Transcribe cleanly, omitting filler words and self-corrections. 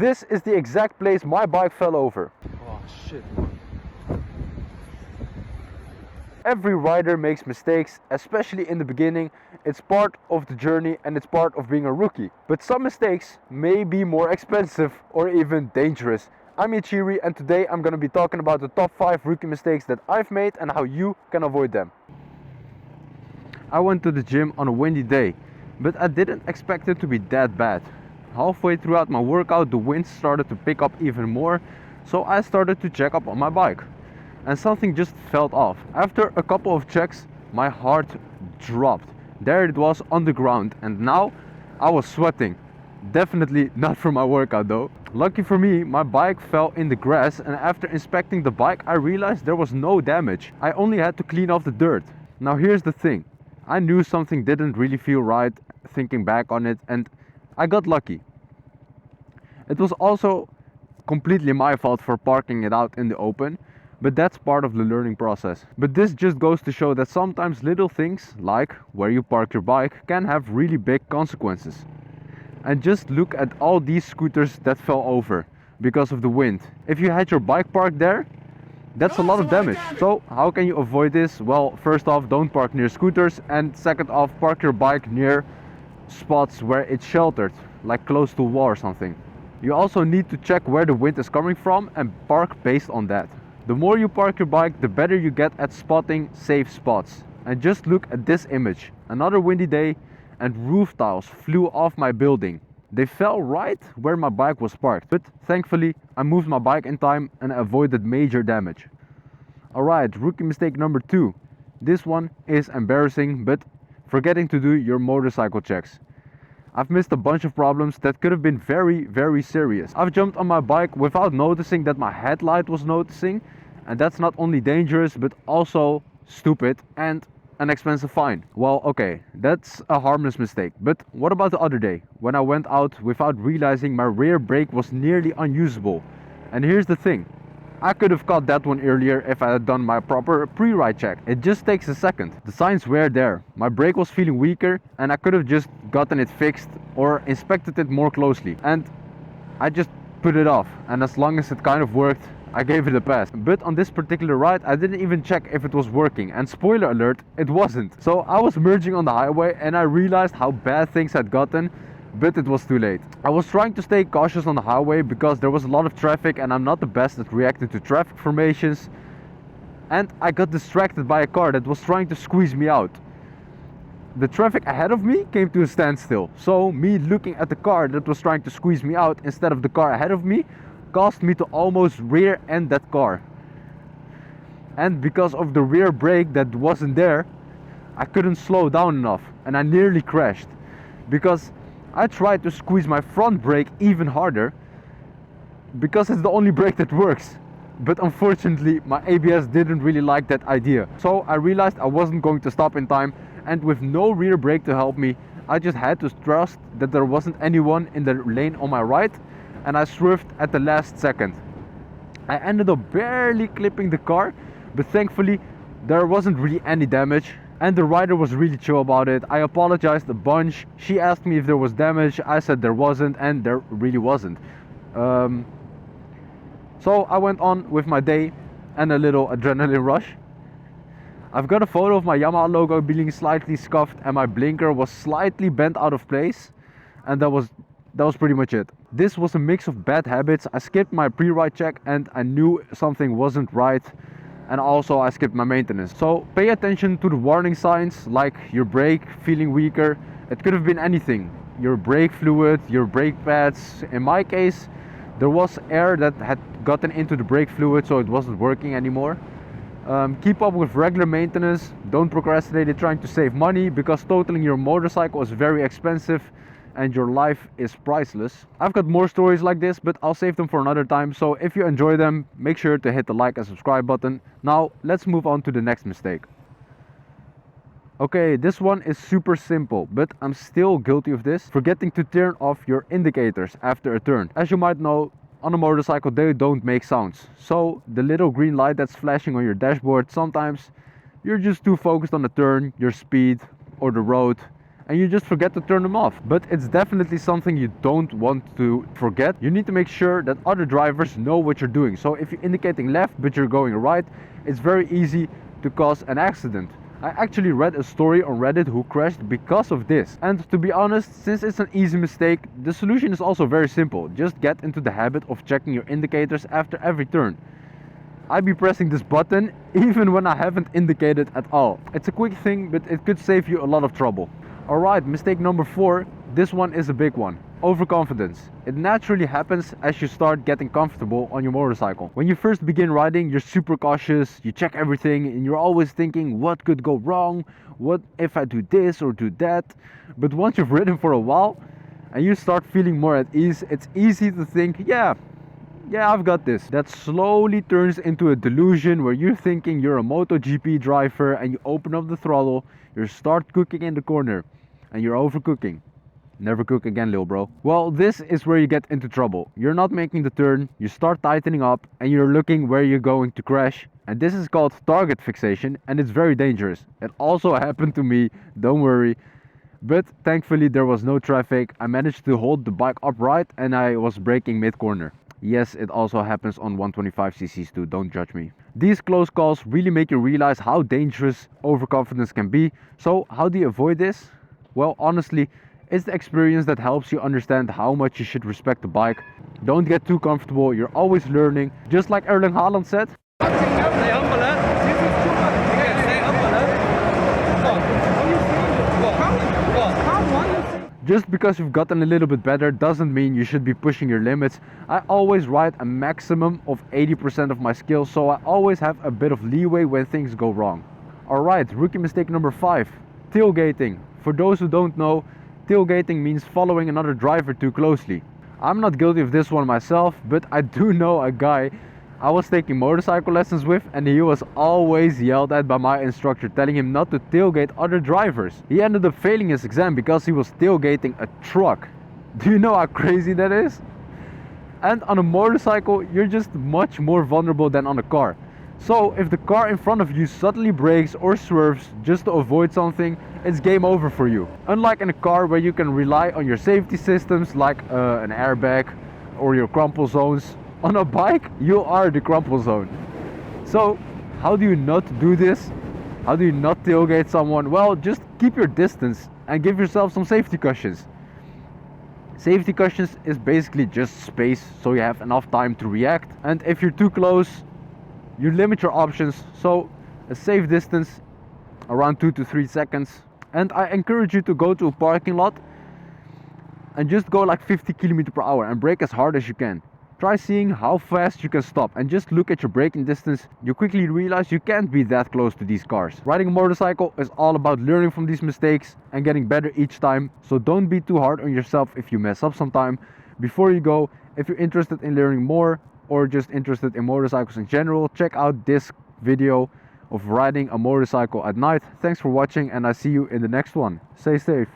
This is the exact place my bike fell over. Oh shit. Every rider makes mistakes, especially in the beginning. It's part of the journey and it's part of being a rookie. But some mistakes may be more expensive or even dangerous. I'm Ichiri and today I'm going to be talking about the top 5 rookie mistakes that I've made and how you can avoid them. I went to the gym on a windy day, but I didn't expect it to be that bad. Halfway throughout my workout the wind started to pick up even more, so I started to check up on my bike. And something just felt off. After a couple of checks, my heart dropped. There it was on the ground and now I was sweating. Definitely not from my workout though. Lucky for me, my bike fell in the grass and after inspecting the bike I realized there was no damage. I only had to clean off the dirt. Now here's the thing. I knew something didn't really feel right thinking back on it and I got lucky. It was also completely my fault for parking it out in the open. But that's part of the learning process. But this just goes to show that sometimes little things, like where you park your bike, can have really big consequences. And just look at all these scooters that fell over because of the wind. If you had your bike parked there, that's a lot of damage. So how can you avoid this? Well, first off, don't park near scooters. And second off, park your bike near spots where it's sheltered, like close to a wall or something. You also need to check where the wind is coming from and park based on that. The more you park your bike, the better you get at spotting safe spots. And just look at this image. Another windy day and roof tiles flew off my building. They fell right where my bike was parked. But thankfully, I moved my bike in time and avoided major damage. Alright, rookie mistake number 2. This one is embarrassing, but forgetting to do your motorcycle checks. I've missed a bunch of problems that could have been very serious. I've jumped on my bike without noticing that my headlight was noticing, and that's not only dangerous but also stupid and an expensive fine. Well, okay, that's a harmless mistake, but what about the other day when I went out without realizing my rear brake was nearly unusable? And here's the thing. I could have caught that one earlier if I had done my proper pre-ride check. It just takes a second. The signs were there. My brake was feeling weaker and I could have just gotten it fixed or inspected it more closely. And I just put it off. And as long as it kind of worked, I gave it a pass. But on this particular ride, I didn't even check if it was working. And spoiler alert, it wasn't. So I was merging on the highway and I realized how bad things had gotten. But it was too late. I was trying to stay cautious on the highway because there was a lot of traffic and I'm not the best at reacting to traffic formations. And I got distracted by a car that was trying to squeeze me out. The traffic ahead of me came to a standstill. So me looking at the car that was trying to squeeze me out instead of the car ahead of me caused me to almost rear end that car. And because of the rear brake that wasn't there, I couldn't slow down enough and I nearly crashed. Because I tried to squeeze my front brake even harder because it's the only brake that works. But unfortunately my ABS didn't really like that idea. So I realized I wasn't going to stop in time, and with no rear brake to help me, I just had to trust that there wasn't anyone in the lane on my right, and I swerved at the last second. I ended up barely clipping the car, but thankfully there wasn't really any damage. And the rider was really chill about it. I apologized a bunch. She asked me if there was damage. I said there wasn't, and there really wasn't. So I went on with my day and a little adrenaline rush. I've got a photo of my Yamaha logo being slightly scuffed and my blinker was slightly bent out of place. And that was pretty much it. This was a mix of bad habits. I skipped my pre-ride check and I knew something wasn't right. And also I skipped my maintenance. So pay attention to the warning signs, like your brake feeling weaker. It could have been anything. Your brake fluid, your brake pads. In my case, there was air that had gotten into the brake fluid, so it wasn't working anymore. Keep up with regular maintenance. Don't procrastinate it trying to save money, because totaling your motorcycle is very expensive and your life is priceless. I've got more stories like this, but I'll save them for another time. So if you enjoy them, make sure to hit the like and subscribe button. Now let's move on to the next mistake. Okay, this one is super simple, but I'm still guilty of this. Forgetting to turn off your indicators after a turn. As you might know, on a motorcycle they don't make sounds. So the little green light that's flashing on your dashboard, sometimes you're just too focused on the turn, your speed or the road, and you just forget to turn them off. But it's definitely something you don't want to forget. You need to make sure that other drivers know what you're doing. So if you're indicating left but you're going right, it's very easy to cause an accident. I actually read a story on Reddit who crashed because of this. And to be honest, since it's an easy mistake, the solution is also very simple. Just get into the habit of checking your indicators after every turn. I be pressing this button even when I haven't indicated at all. It's a quick thing, but it could save you a lot of trouble. Alright, mistake number 4. This one is a big one. Overconfidence. It naturally happens as you start getting comfortable on your motorcycle. When you first begin riding, you're super cautious, you check everything, and you're always thinking, what could go wrong? What if I do this or do that? But once you've ridden for a while and you start feeling more at ease, it's easy to think, yeah, I've got this. That slowly turns into a delusion where you're thinking you're a MotoGP driver, and you open up the throttle, you start cooking in the corner, and you're overcooking. Never cook again, lil bro. Well, this is where you get into trouble. You're not making the turn, you start tightening up, and you're looking where you're going to crash. And this is called target fixation, and it's very dangerous. It also happened to me, don't worry. But thankfully there was no traffic. I managed to hold the bike upright and I was braking mid-corner. Yes, it also happens on 125cc's too, don't judge me. These close calls really make you realize how dangerous overconfidence can be. So how do you avoid this? Well, honestly, it's the experience that helps you understand how much you should respect the bike. Don't get too comfortable, you're always learning. Just like Erling Haaland said. Just because you've gotten a little bit better doesn't mean you should be pushing your limits. I always ride a maximum of 80% of my skills, so I always have a bit of leeway when things go wrong. Alright, rookie mistake number 5. Tailgating. For those who don't know, tailgating means following another driver too closely. I'm not guilty of this one myself, but I do know a guy I was taking motorcycle lessons with, and he was always yelled at by my instructor telling him not to tailgate other drivers. He ended up failing his exam because he was tailgating a truck. Do you know how crazy that is? And on a motorcycle, you're just much more vulnerable than on a car. So if the car in front of you suddenly brakes or swerves just to avoid something, it's game over for you. Unlike in a car where you can rely on your safety systems like an airbag or your crumple zones, on a bike you are the crumple zone. So how do you not do this? How do you not tailgate someone? Well, just keep your distance and give yourself some safety cushions. Safety cushions is basically just space so you have enough time to react, and if you're too close, you limit your options. So a safe distance around 2 to 3 seconds. And I encourage you to go to a parking lot and just go like 50 km/h and brake as hard as you can. Try seeing how fast you can stop and just look at your braking distance. You quickly realize you can't be that close to these cars. Riding a motorcycle is all about learning from these mistakes and getting better each time. So don't be too hard on yourself if you mess up sometime. Before you go, if you're interested in learning more or just interested in motorcycles in general, check out this video of riding a motorcycle at night. Thanks for watching, and I see you in the next one. Stay safe.